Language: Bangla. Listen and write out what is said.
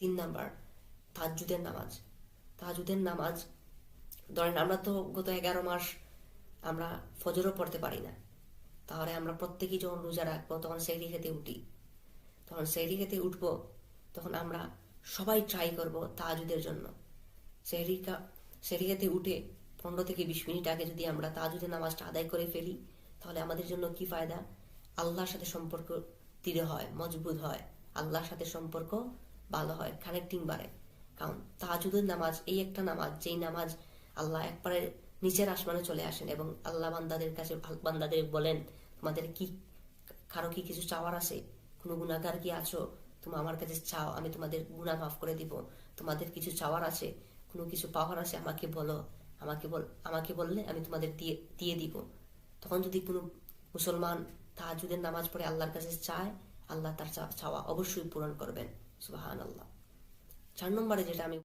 3 নাম্বার, তাহাজ্জুদের নামাজ। তাহাজ্জুদের নামাজ, ধরেন আমরা তো গত 11 মাস আমরা ফজরও পড়তে পারি না, তাহলে আমরা প্রত্যেকেই যখন রোজা রাখবো তখন সেহরি খেতে উঠি, তখন সেহরি খেতে উঠবো, তখন আমরা সবাই ট্রাই করব তাহাজ্জুদের জন্য। সেহরি খেতে উঠে 15 থেকে 20 মিনিট আগে যদি আমরা তাহাজ্জুদের নামাজটা আদায় করে ফেলি, তাহলে আমাদের জন্য কি ফায়দা? আল্লাহর সাথে সম্পর্ক দৃঢ় হয়, মজবুত হয়, আল্লাহর সাথে সম্পর্ক ভালো হয়, কানেক্টিং বাড়ে। কারণ তাহাজ্জুদের নামাজ এই একটা নামাজ, যেই নামাজ আল্লাহ একবারে নিচের আসমানে চলে আসেন এবং আল্লাহ বান্দাদের কাছে বান্দাদের বলেন, তোমাদের কি কারো কি কিছু চাওয়ার আছে? কোনো গুনাহগার কি আছো? তুমি আমার কাছে চাও, আমি তোমাদের গুনাহ মাফ করে দিব। তোমাদের কিছু চাওয়ার আছে, কোনো কিছু পাওয়ার আছে, আমাকে বলো, আমাকে বললে আমি তোমাদের দিয়ে দিব। তখন যদি কোনো মুসলমান তাহাজ্জুদের নামাজ পড়ে আল্লাহর কাছে চায়, আল্লাহ তার চাওয়া অবশ্যই পূরণ করবেন। সুবহানাল্লাহ। 4 নম্বরে যেটা আমি